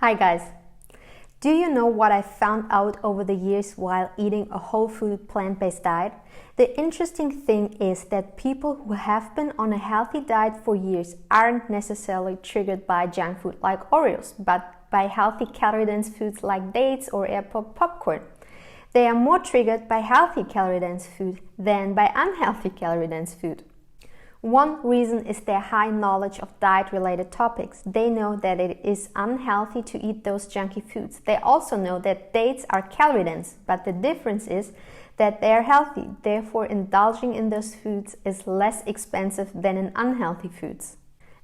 Hi guys! Do you know what I found out over the years while eating a whole food plant-based diet? The interesting thing is that people who have been on a healthy diet for years aren't necessarily triggered by junk food like Oreos, but by healthy calorie-dense foods like dates or airport popcorn. They are more triggered by healthy calorie-dense food than by unhealthy calorie-dense food. One reason is their high knowledge of diet-related topics. They know that it is unhealthy to eat those junky foods. They also know that dates are calorie-dense, but the difference is that they are healthy. Therefore, indulging in those foods is less expensive than in unhealthy foods.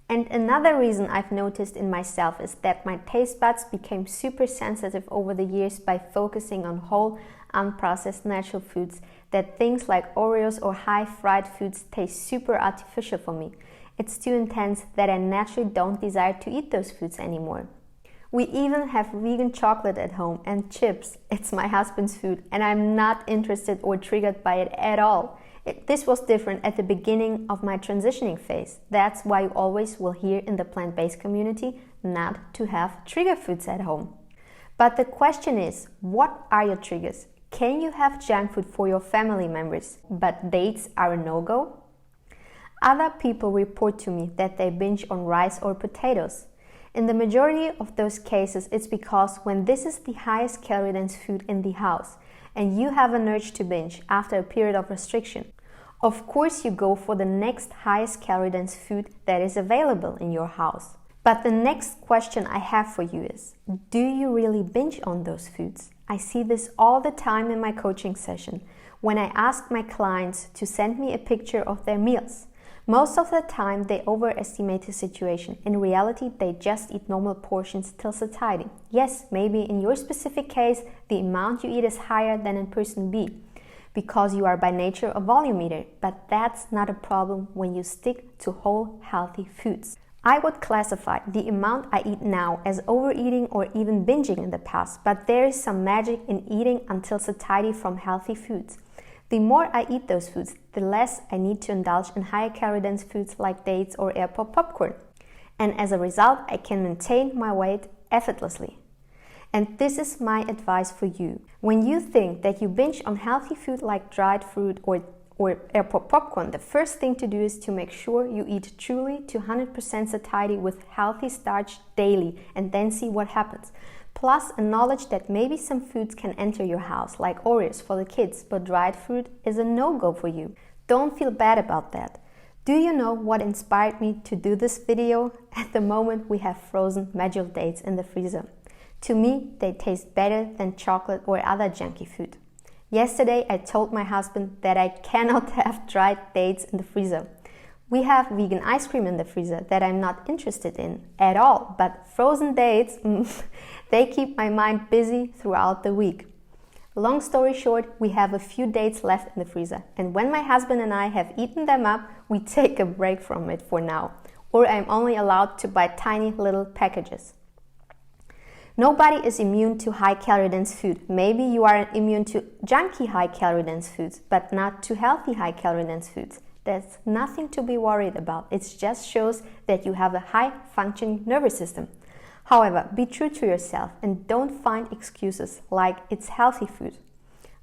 And another reason I've noticed in myself is that my taste buds became super sensitive over the years by focusing on whole, unprocessed natural foods, that things like Oreos or high-fried foods taste super artificial for me. It's too intense that I naturally don't desire to eat those foods anymore. We even have vegan chocolate at home and chips. It's my husband's food and I'm not interested or triggered by it at all. This was different at the beginning of my transitioning phase. That's why you always will hear in the plant-based community not to have trigger foods at home. But the question is, what are your triggers? Can you have junk food for your family members, but dates are a no-go? Other people report to me that they binge on rice or potatoes. In the majority of those cases, it's because when this is the highest calorie-dense food in the house and you have an urge to binge after a period of restriction, of course you go for the next highest calorie-dense food that is available in your house. But the next question I have for you is, do you really binge on those foods? I see this all the time in my coaching session when I ask my clients to send me a picture of their meals. Most of the time they overestimate the situation. In reality, they just eat normal portions till satiety. Yes, maybe in your specific case, the amount you eat is higher than in person B, because you are by nature a volume eater, but that's not a problem when you stick to whole, healthy foods. I would classify the amount I eat now as overeating or even binging in the past, but there is some magic in eating until satiety from healthy foods. The more I eat those foods, the less I need to indulge in higher calorie-dense foods like dates or airport popcorn. And as a result, I can maintain my weight effortlessly. And this is my advice for you. When you think that you binge on healthy food like dried fruit or airport popcorn, the first thing to do is to make sure you eat truly to 100% satiety with healthy starch daily and then see what happens. Plus a knowledge that maybe some foods can enter your house like Oreos for the kids, but dried fruit is a no-go for you. Don't feel bad about that. Do you know what inspired me to do this video? At the moment we have frozen magical dates in the freezer. To me, they taste better than chocolate or other junky food. Yesterday, I told my husband that I cannot have dried dates in the freezer. We have vegan ice cream in the freezer that I'm not interested in at all, but frozen dates, they keep my mind busy throughout the week. Long story short, we have a few dates left in the freezer, and when my husband and I have eaten them up, we take a break from it for now, or I'm only allowed to buy tiny little packages. Nobody is immune to high-calorie-dense food. Maybe you are immune to junky high-calorie-dense foods, but not to healthy high-calorie-dense foods. There's nothing to be worried about. It just shows that you have a high-functioning nervous system. However, be true to yourself and don't find excuses like it's healthy food.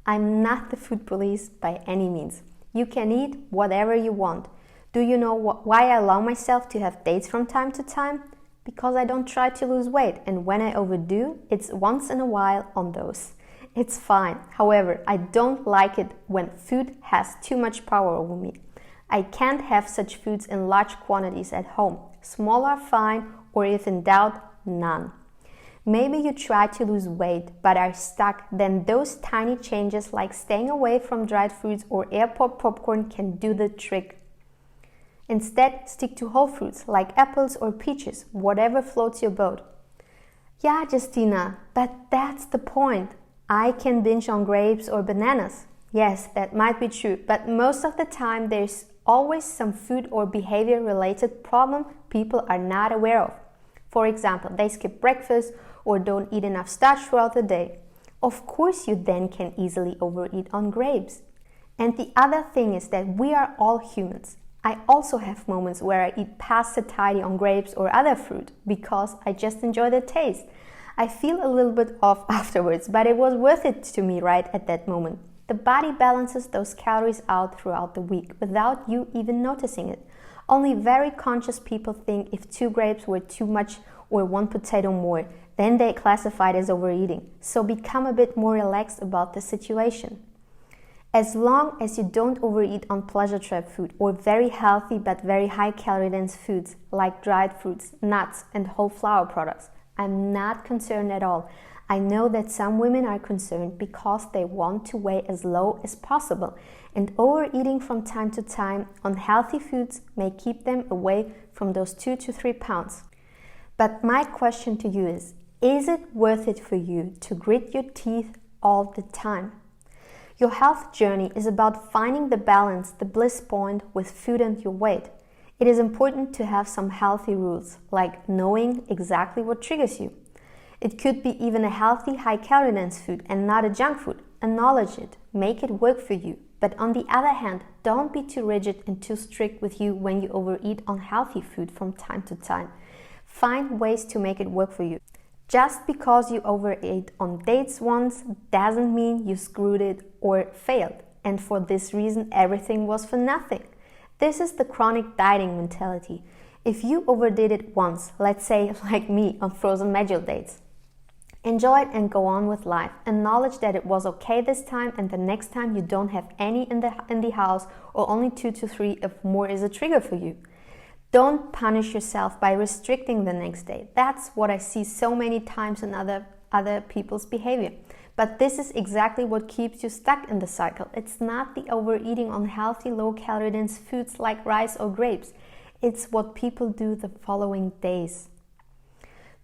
I'm not the food police by any means. You can eat whatever you want. Do you know why I allow myself to have dates from time to time? Because I don't try to lose weight, and when I overdo, it's once in a while on those. It's fine. However, I don't like it when food has too much power over me. I can't have such foods in large quantities at home. Small are fine, or if in doubt, none. Maybe you try to lose weight but are stuck, then those tiny changes like staying away from dried fruits or airport popcorn can do the trick. Instead, stick to whole fruits like apples or peaches, whatever floats your boat. Yeah, Justina, but that's the point. I can binge on grapes or bananas. Yes, that might be true, but most of the time there's always some food or behavior-related problem people are not aware of. For example, they skip breakfast or don't eat enough starch throughout the day. Of course you then can easily overeat on grapes. And the other thing is that we are all humans. I also have moments where I eat past satiety on grapes or other fruit because I just enjoy the taste. I feel a little bit off afterwards, but it was worth it to me right at that moment. The body balances those calories out throughout the week without you even noticing it. Only very conscious people think if 2 grapes were too much or 1 potato more, then they classify it as overeating. So become a bit more relaxed about the situation. As long as you don't overeat on pleasure trap food or very healthy but very high calorie dense foods like dried fruits, nuts and whole flour products, I'm not concerned at all. I know that some women are concerned because they want to weigh as low as possible, and overeating from time to time on healthy foods may keep them away from those 2 to 3 pounds. But my question to you is it worth it for you to grit your teeth all the time? Your health journey is about finding the balance, the bliss point with food and your weight. It is important to have some healthy rules, like knowing exactly what triggers you. It could be even a healthy, high-calorie dense food and not a junk food. Acknowledge it, make it work for you. But on the other hand, don't be too rigid and too strict with you when you overeat on healthy food from time to time. Find ways to make it work for you. Just because you overate on dates once doesn't mean you screwed it or failed, and for this reason everything was for nothing. This is the chronic dieting mentality. If you overdid it once, let's say like me on frozen medjool dates, enjoy it and go on with life. Acknowledge that it was okay this time, and the next time you don't have any in the house, or only 2 to 3 if more is a trigger for you. Don't punish yourself by restricting the next day. That's what I see so many times in other people's behavior. But this is exactly what keeps you stuck in the cycle. It's not the overeating on healthy, low-calorie dense foods like rice or grapes. It's what people do the following days.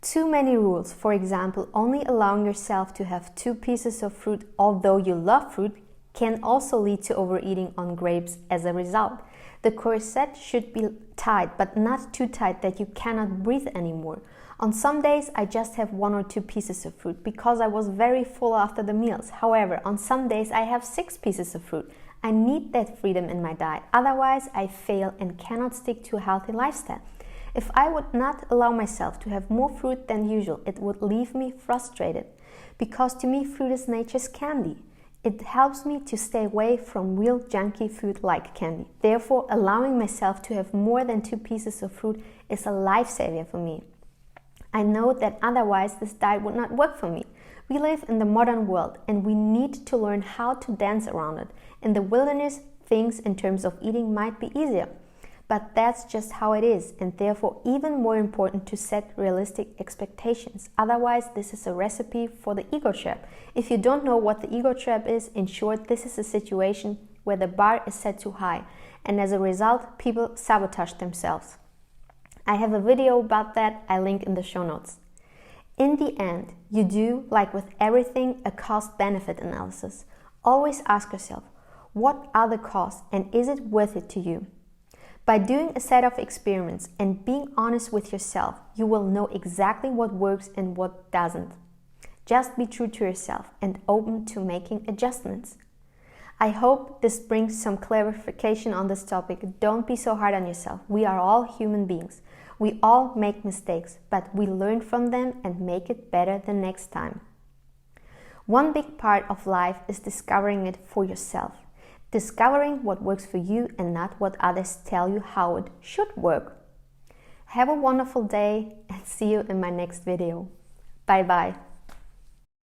Too many rules, for example, only allowing yourself to have 2 pieces of fruit although you love fruit, can also lead to overeating on grapes as a result. The corset should be tight, but not too tight that you cannot breathe anymore. On some days, I just have 1 or 2 pieces of fruit because I was very full after the meals. However, on some days, I have 6 pieces of fruit. I need that freedom in my diet. Otherwise, I fail and cannot stick to a healthy lifestyle. If I would not allow myself to have more fruit than usual, it would leave me frustrated. Because to me, fruit is nature's candy. It helps me to stay away from real junky food like candy. Therefore, allowing myself to have more than 2 pieces of fruit is a lifesaver for me. I know that otherwise this diet would not work for me. We live in the modern world and we need to learn how to dance around it. In the wilderness, things in terms of eating might be easier. But that's just how it is, and therefore even more important to set realistic expectations. Otherwise, this is a recipe for the ego trap. If you don't know what the ego trap is, in short, this is a situation where the bar is set too high, and as a result, people sabotage themselves. I have a video about that I link in the show notes. In the end, you do, like with everything, a cost-benefit analysis. Always ask yourself, what are the costs and is it worth it to you? By doing a set of experiments and being honest with yourself, you will know exactly what works and what doesn't. Just be true to yourself and open to making adjustments. I hope this brings some clarification on this topic. Don't be so hard on yourself. We are all human beings. We all make mistakes, but we learn from them and make it better the next time. One big part of life is discovering it for yourself. Discovering what works for you and not what others tell you how it should work. Have a wonderful day and see you in my next video. Bye bye.